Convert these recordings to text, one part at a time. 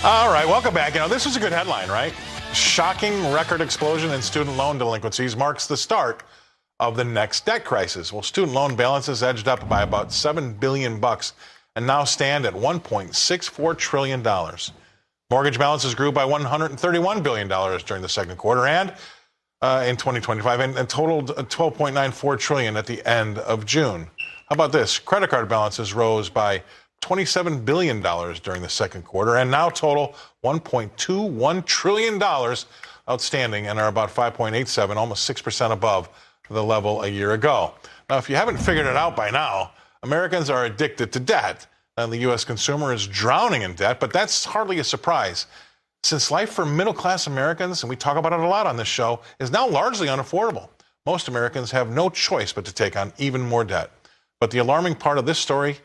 All right, welcome back. This was a good headline, right? Shocking record explosion in student loan delinquencies marks the start of the next debt crisis. Well, student loan balances edged up by about $7 billion and now stand at $1.64 trillion. Mortgage balances grew by $131 billion during the second quarter and in 2025 and totaled $12.94 trillion at the end of June. How about this? Credit card balances rose by $27 billion during the second quarter and now total $1.21 trillion outstanding and are about 5.87, almost 6% above the level a year ago. Now, if you haven't figured it out by now, Americans are addicted to debt, and the U.S. consumer is drowning in debt, but that's hardly a surprise. Since life for middle-class Americans, and we talk about it a lot on this show, is now largely unaffordable, most Americans have no choice but to take on even more debt. But the alarming part of this story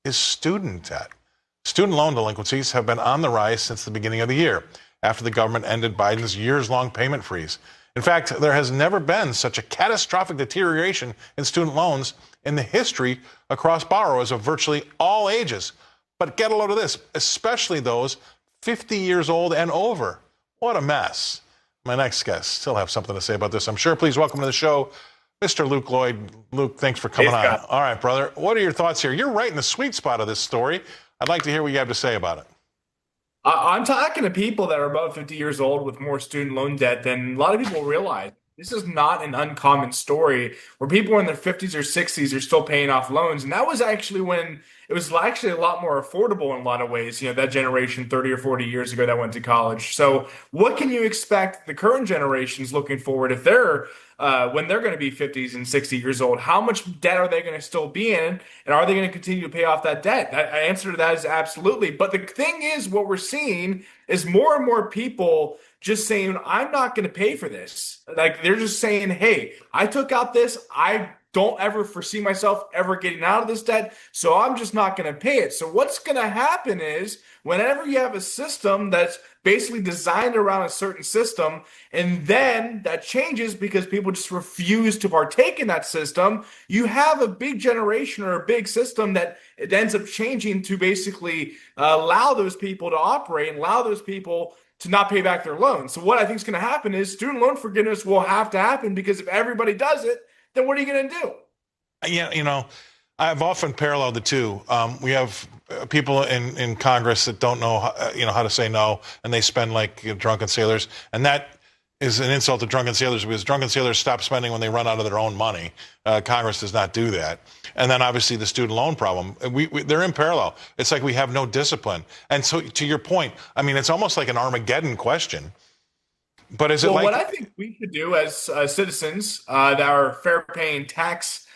is student debt. Student loan delinquencies have been on the rise since the beginning of the year, after the government ended Biden's years-long payment freeze. In fact, there has never been such a catastrophic deterioration in student loans in the history across borrowers of virtually all ages. But get a load of this, especially those 50 years old and over. What a mess. My next guest still have something to say about this, I'm sure. Please welcome to the show, Mr. Luke Lloyd. Luke, thanks for coming on. All right, brother. What are your thoughts here? You're right in the sweet spot of this story. I'd like to hear what you have to say about it. I'm talking to people that are about 50 years old with more student loan debt than a lot of people realize. This is not an uncommon story where people in their 50s or 60s are still paying off loans. And that was actually when it was actually a lot more affordable in a lot of ways. That generation 30 or 40 years ago that went to college. So what can you expect the current generations looking forward if they're when they're going to be 50s and 60 years old? How much debt are they going to still be in? And are they going to continue to pay off that debt? The answer to that is absolutely. But the thing is, what we're seeing is more and more people just saying, I'm not going to pay for this. Like they're just saying, hey, I took out this. I don't ever foresee myself ever getting out of this debt, so I'm just not going to pay it. So what's going to happen is whenever you have a system that's basically designed around a certain system, and then that changes because people just refuse to partake in that system, you have a big generation or a big system that it ends up changing to basically allow those people to operate and allow those people to not pay back their loans. So what I think is going to happen is student loan forgiveness will have to happen, because if everybody does it, then what are you going to do? Yeah, I've often paralleled the two. We have people in Congress that don't know, how to say no, and they spend like drunken sailors, and that is an insult to drunken sailors, because drunken sailors stop spending when they run out of their own money. Congress does not do that. And then obviously the student loan problem, they're in parallel. It's like we have no discipline. And so to your point, it's almost like an Armageddon question. But is it what I think we should do as citizens that are fair-paying tax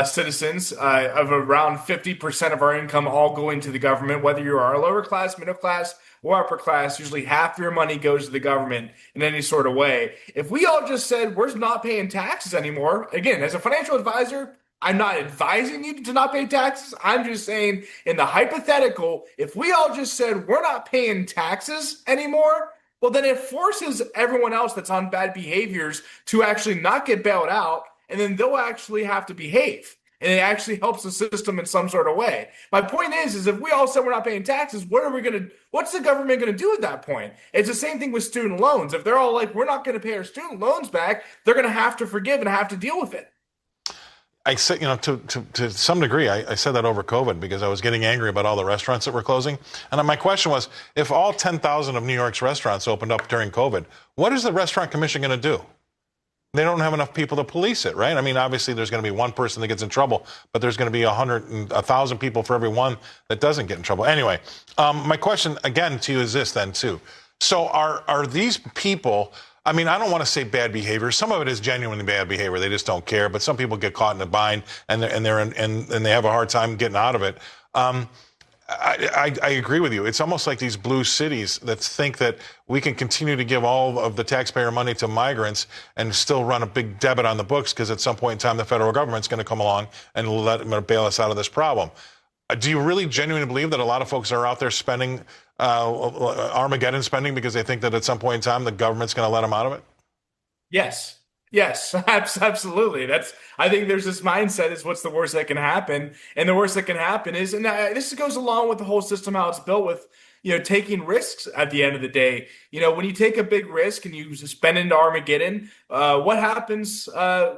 citizens of around 50% of our income all going to the government, whether you are lower class, middle class, or upper class, usually half your money goes to the government in any sort of way. If we all just said, we're not paying taxes anymore, again, as a financial advisor, I'm not advising you to not pay taxes. I'm just saying, in the hypothetical, if we all just said, we're not paying taxes anymore, well, then it forces everyone else that's on bad behaviors to actually not get bailed out, and then they'll actually have to behave. And it actually helps the system in some sort of way. My point is if we all said we're not paying taxes, what's the government going to do at that point? It's the same thing with student loans. If they're all like, we're not going to pay our student loans back, they're going to have to forgive and have to deal with it. I said, to some degree, I said that over COVID because I was getting angry about all the restaurants that were closing. And my question was, if all 10,000 of New York's restaurants opened up during COVID, what is the restaurant commission going to do? They don't have enough people to police it, right? Obviously there's going to be one person that gets in trouble, but there's going to be 1,000 people for every one that doesn't get in trouble. Anyway, my question again to you is this then too. So are these people, I don't want to say bad behavior. Some of it is genuinely bad behavior. They just don't care. But some people get caught in a bind and they have a hard time getting out of it. I agree with you. It's almost like these blue cities that think that we can continue to give all of the taxpayer money to migrants and still run a big debit on the books because at some point in time the federal government's going to come along and let them bail us out of this problem. Do you really genuinely believe that a lot of folks are out there spending Armageddon spending because they think that at some point in time the government's going to let them out of it? Yes. Yes, absolutely. I think there's this mindset is what's the worst that can happen. And the worst that can happen is, and this goes along with the whole system, how it's built with taking risks at the end of the day. When you take a big risk and you spend into Armageddon, what happens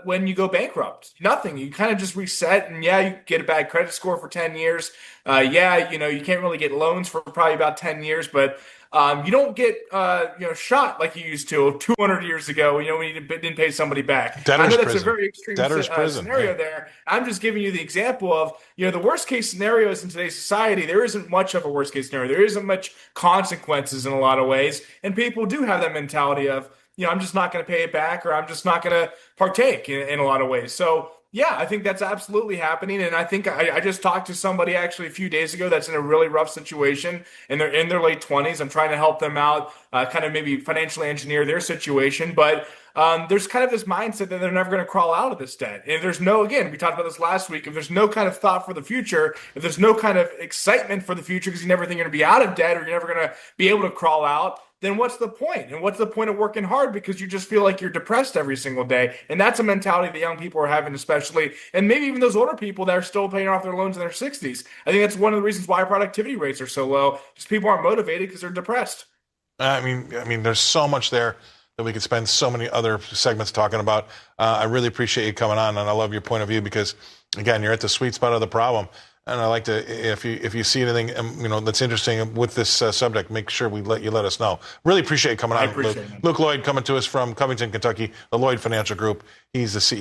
when you go bankrupt? Nothing. You kind of just reset, and yeah, you get a bad credit score for 10 years. Yeah, you can't really get loans for probably about 10 years, but you don't get shot like you used to 200 years ago, when you didn't pay somebody back. Debtor's I know that's prison. a very extreme Prison, scenario yeah. there. I'm just giving you the example of, the worst case scenarios in today's society. There isn't much of a worst case scenario. There isn't much consequences in a lot of ways. And people do have that mentality of, I'm just not going to pay it back, or I'm just not going to partake in a lot of ways. So yeah, I think that's absolutely happening. And I think I just talked to somebody actually a few days ago that's in a really rough situation, and they're in their late 20s. I'm trying to help them out, kind of maybe financially engineer their situation. But there's kind of this mindset that they're never going to crawl out of this debt. And if there's no, again, we talked about this last week, if there's no kind of thought for the future, if there's no kind of excitement for the future because you never think you're going to be out of debt or you're never going to be able to crawl out, then what's the point? And what's the point of working hard because you just feel like you're depressed every single day? And that's a mentality that young people are having, especially, and maybe even those older people that are still paying off their loans in their 60s. I think that's one of the reasons why productivity rates are so low. Just people aren't motivated because they're depressed. I mean, there's so much there that we could spend so many other segments talking about. I really appreciate you coming on, and I love your point of view because, again, you're at the sweet spot of the problem. And I like to, if you see anything, that's interesting with this subject, make sure you let us know. Really appreciate you coming on. I appreciate it. Luke Lloyd coming to us from Covington, Kentucky, the Lloyd Financial Group. He's the CEO.